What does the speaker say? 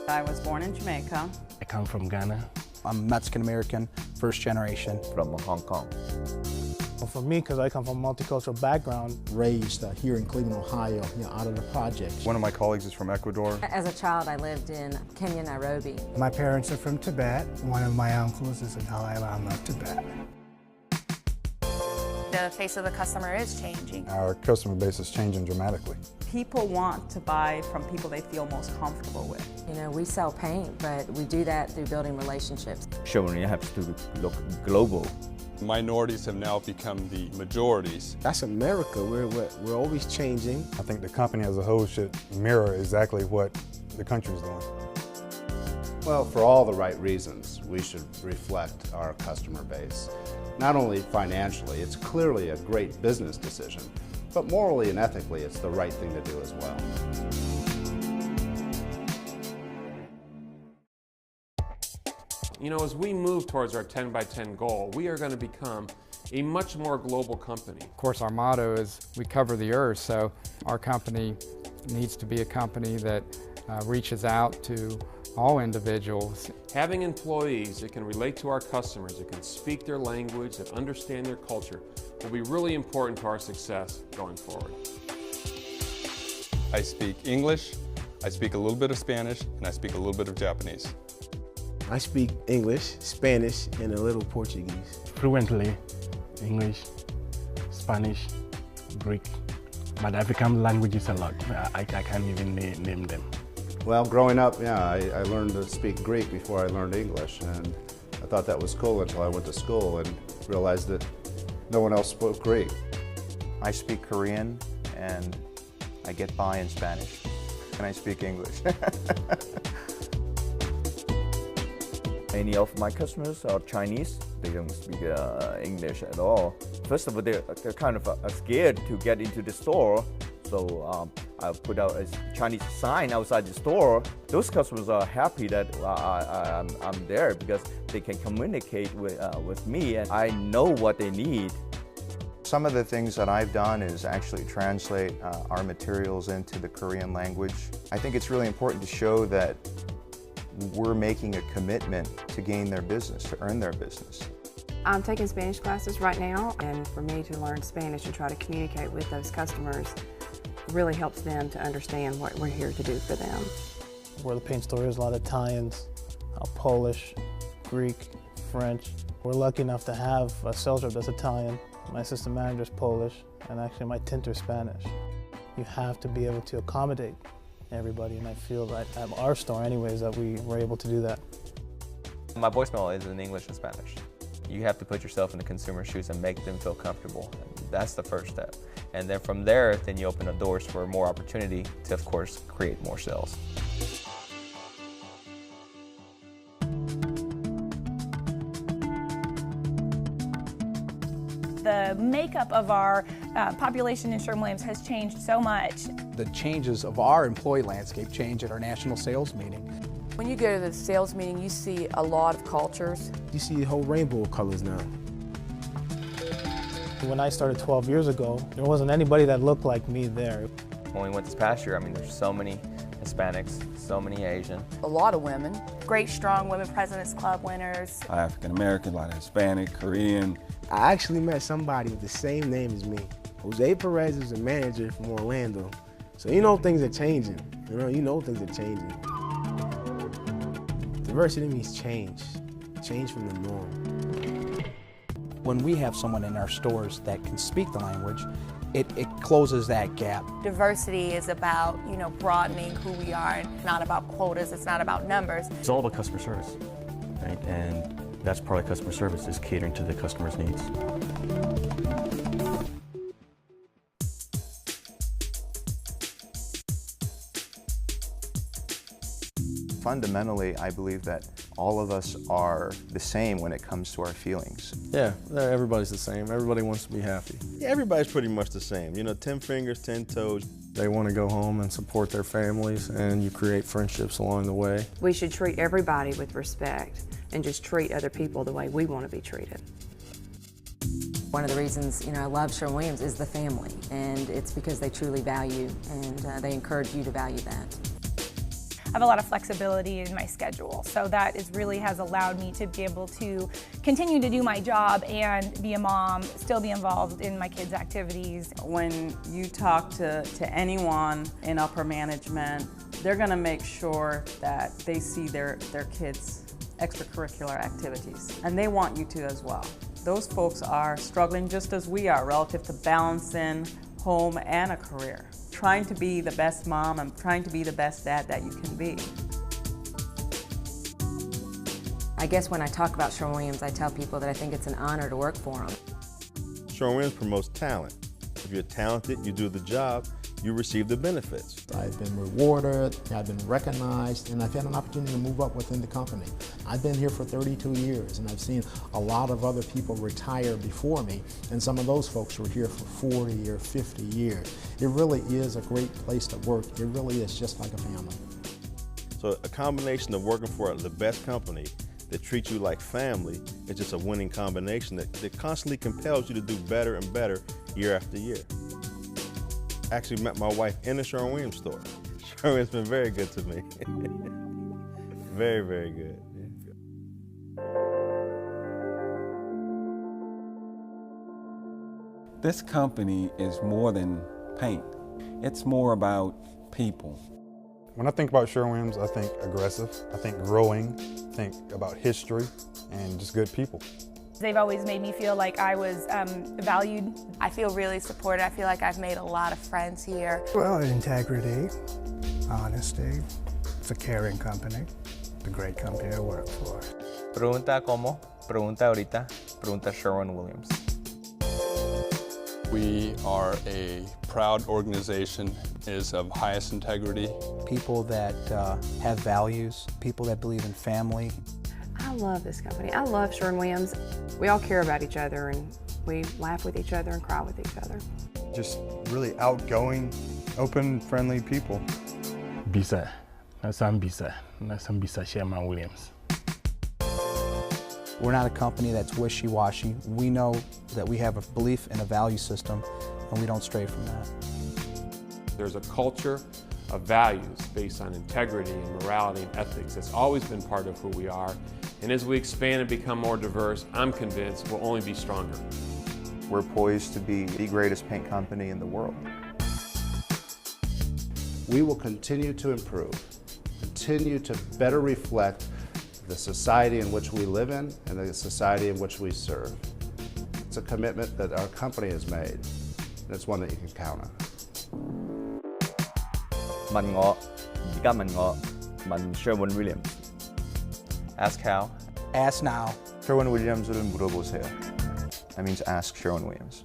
I was born in Jamaica. I come from Ghana. I'm Mexican-American, first generation. From Hong Kong. Well, for me, because I come from a multicultural background. Raised here in Cleveland, Ohio, out of the projects. One of my colleagues is from Ecuador. As a child, I lived in Kenya, Nairobi. My parents are from Tibet. One of my uncles is in Dalai Lama of Tibet. The face of the customer is changing. Our customer base is changing dramatically. People want to buy from people they feel most comfortable with. You know, we sell paint, but we do that through building relationships. Sherwin, you have to look global. Minorities have now become the majorities. That's America. We're always changing. I think the company as a whole should mirror exactly what the country is doing. Well, for all the right reasons, we should reflect our customer base. Not only financially, it's clearly a great business decision, but morally and ethically, it's the right thing to do as well. You know, as we move towards our 10 by 10 goal, we are going to become a much more global company. Of course, our motto is we cover the earth, so our company needs to be a company that reaches out to all individuals. Having employees that can relate to our customers, that can speak their language, that understand their culture, will be really important to our success going forward. I speak English, I speak a little bit of Spanish, and I speak a little bit of Japanese. I speak English, Spanish, and a little Portuguese. Fluently, English, Spanish, Greek, but African languages a lot. I can't even name them. Well, growing up, I learned to speak Greek before I learned English, and I thought that was cool until I went to school and realized that no one else spoke Greek. I speak Korean, and I get by in Spanish, and I speak English. Many of my customers are Chinese. They don't speak English at all. First of all, they're kind of scared to get into the store. So I put out a Chinese sign outside the store. Those customers are happy that I'm there because they can communicate with me and I know what they need. Some of the things that I've done is actually translate our materials into the Korean language. I think it's really important to show that we're making a commitment to gain their business, to earn their business. I'm taking Spanish classes right now, and for me to learn Spanish and try to communicate with those customers really helps them to understand what we're here to do for them. Where the paint store is, a lot of Italians, Polish, Greek, French. We're lucky enough to have a sales rep that's Italian. My assistant manager is Polish, and actually my tinter's Spanish. You have to be able to accommodate everybody, and I feel that at our store anyways that we were able to do that. My voicemail is in English and Spanish. You have to put yourself in the consumer's shoes and make them feel comfortable. That's the first step. And then from there, then you open the doors for more opportunity to, of course, create more sales. The makeup of our population in Sherwin-Williams has changed so much. The changes of our employee landscape change at our national sales meeting. When you go to the sales meeting, you see a lot of cultures. You see a whole rainbow of colors now. When I started 12 years ago, there wasn't anybody that looked like me there. When we went this past year, I mean, there's so many Hispanics, so many Asian. A lot of women. Great, strong Women Presidents Club winners. African American, a lot of Hispanic, Korean. I actually met somebody with the same name as me. Jose Perez is a manager from Orlando. So you know things are changing. You know things are changing. Diversity means change. Change from the norm. When we have someone in our stores that can speak the language, it closes that gap. Diversity is about, broadening who we are, and not about quotas, it's not about numbers. It's all about customer service, right? And that's part of customer service, is catering to the customer's needs. Fundamentally, I believe that all of us are the same when it comes to our feelings. Yeah, everybody's the same. Everybody wants to be happy. Yeah, everybody's pretty much the same. 10 fingers, 10 toes. They want to go home and support their families, and you create friendships along the way. We should treat everybody with respect and just treat other people the way we want to be treated. One of the reasons, I love Sherwin-Williams is the family, and it's because they truly value and they encourage you to value that. I have a lot of flexibility in my schedule, so that really has allowed me to be able to continue to do my job and be a mom, still be involved in my kids' activities. When you talk to anyone in upper management, they're going to make sure that they see their kids' extracurricular activities, and they want you to as well. Those folks are struggling just as we are relative to balancing home and a career. Trying to be the best mom and trying to be the best dad that you can be. I guess when I talk about Sherwin-Williams, I tell people that I think it's an honor to work for them. Sherwin-Williams promotes talent. If you're talented, you do the job, you receive the benefits. I've been rewarded, I've been recognized, and I've had an opportunity to move up within the company. I've been here for 32 years, and I've seen a lot of other people retire before me, and some of those folks were here for 40 or 50 years. It really is a great place to work. It really is just like a family. So a combination of working for the best company that treats you like family is just a winning combination that constantly compels you to do better and better year after year. I actually met my wife in the Sherwin-Williams store. Sherwin's been very good to me. Very, very good. This company is more than paint. It's more about people. When I think about Sherwin-Williams, I think aggressive, I think growing, I think about history, and just good people. They've always made me feel like I was valued. I feel really supported. I feel like I've made a lot of friends here. Well, integrity, honesty. It's a caring company. It's a great company to work for. Pregunta cómo, pregunta ahorita, pregunta Sherwin-Williams. We are a proud organization, is of highest integrity. People that have values, people that believe in family. I love this company. I love Sherwin-Williams. We all care about each other, and we laugh with each other and cry with each other. Just really outgoing, open, friendly people. Bisa, nasam bisa Sherwin-Williams. We're not a company that's wishy-washy. We know that we have a belief in a value system, and we don't stray from that. There's a culture of values based on integrity and morality and ethics that's always been part of who we are. And as we expand and become more diverse, I'm convinced we'll only be stronger. We're poised to be the greatest paint company in the world. We will continue to improve, continue to better reflect the society in which we live in and the society in which we serve. It's a commitment that our company has made, and it's one that you can count on. 問我，而家問我，問 Sherwin-Williams. Ask how. Ask now. Sherwin-Williams를 물어보세요. That means ask Sherwin-Williams.